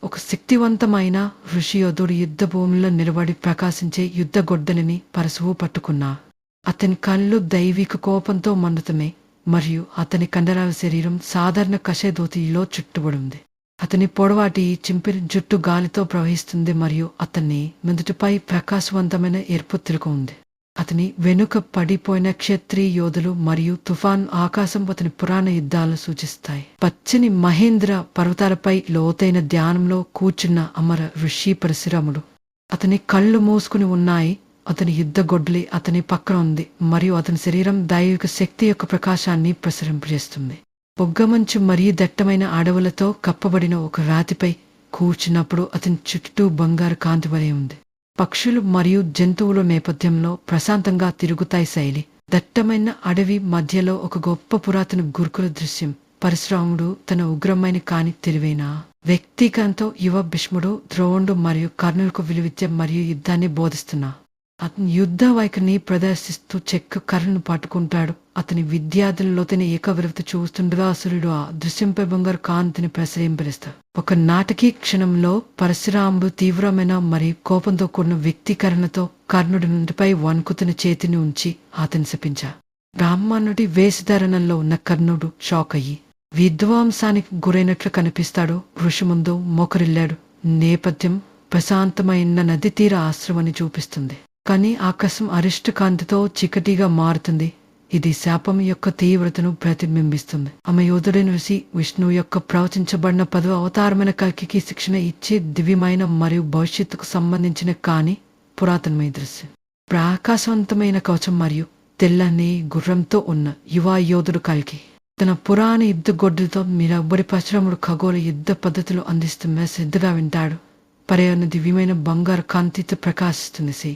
ఒక శక్తివంతమైన ఋషియోధుడు యుద్ధ భూమిలో నిలబడి ప్రకాశించే యుద్ధ గొడ్డలిని పరశువు పట్టుకున్నా. అతని కళ్ళు దైవిక కోపంతో మండుతున్నాయి మరియు అతని కండరాల శరీరం సాధారణ కషేధోతిలో చుట్టుబడింది. అతని పొడవాటి చింపిరి జుట్టు గాలితో ప్రవహిస్తుంది మరియు అతన్ని మెదుటిపై ప్రకాశవంతమైన ఎరుపు తిలకం ఉంది. అతని వెనుక పడిపోయిన క్షత్రియ యోధులు మరియు తుఫాన్ ఆకాశం అతని పురాణ యుద్ధాలను సూచిస్తాయి. పచ్చని మహేంద్ర పర్వతాలపై లోతైన ధ్యానంలో కూర్చున్న అమర ఋషి పరశురాముడు. అతని కళ్ళు మూసుకుని ఉన్నాయి. అతని యుద్ధ గొడ్డలి అతని పక్కన ఉంది మరియు అతని శరీరం దైవిక శక్తి యొక్క ప్రకాశాన్ని ప్రసరింపజేస్తుంది. పొగ్గమంచు మరియు దట్టమైన అడవులతో కప్పబడిన ఒక రాతిపై కూర్చున్నప్పుడు అతని చుట్టూ బంగారు కాంతి వలె ఉంది. పక్షులు మరియు జంతువుల నేపథ్యంలో ప్రశాంతంగా తిరుగుతాయి. శైలి దట్టమైన అడవి మధ్యలో ఒక గొప్ప పురాతన గురుకుల దృశ్యం. పరశురాముడు తన ఉగ్రమైన కాని తెలివైన వ్యక్తిగతంతో యువ భీష్ముడు, ద్రోణుడు మరియు కర్ణులకు విలువిద్య మరియు యుద్ధాన్ని బోధిస్తున్నా. అతని యుద్ధ వైఖరిని ప్రదర్శిస్తూ చెక్క కర్రను పట్టుకుంటాడు. అతని విద్యార్థుల లోతైన ఏకవిరవత చూస్తుండగా అసురుడు ఆ దృశ్యంపై బంగారు కాంతిని ప్రసరింపజేస్తాడు. ఒక నాటకీ క్షణంలో పరశురాముడు తీవ్రమైన మరియు కోపంతో కూడిన వ్యక్తీకరణతో కర్ణుడి నుండిపై వణుకుతున్న చేతిని ఉంచి అతని శపించాడు. బ్రాహ్మణుడి వేషధారణలో ఉన్న కర్ణుడు షాక్ అయ్యి విధ్వంసానికి గురైనట్లు కనిపిస్తాడు. ఋషి ముందు మోకరిల్లాడు. నేపథ్యం ప్రశాంతమైన నది తీర ఆశ్రమాన్ని చూపిస్తుంది. కానీ ఆకాశం అరిష్ట కాంతితో చీకటిగా మారుతుంది. ఇది శాపం యొక్క తీవ్రతను ప్రతిబింబిస్తుంది. ఆమె యోధుడైన ఋషి విష్ణువు యొక్క ప్రవచించబడిన 10వ అవతారమైన కల్కికి శిక్షణ ఇచ్చే దివ్యమైన మరియు భవిష్యత్తుకు సంబంధించిన కానీ పురాతనమైన దృశ్యం. ప్రకాశవంతమైన కవచం మరియు తెల్లని గుర్రంతో ఉన్న యువ యోధుడు కల్కి తన పురాణ యుద్ధ గొడ్డలతో మీరబ్బరి పరశురాముడు ఖగోళ యుద్ధ పద్ధతులు అందిస్తున్న శ్రద్ధగా వింటాడు. పర్యావరణ దివ్యమైన బంగారు కాంతితో ప్రకాశిస్తుంది.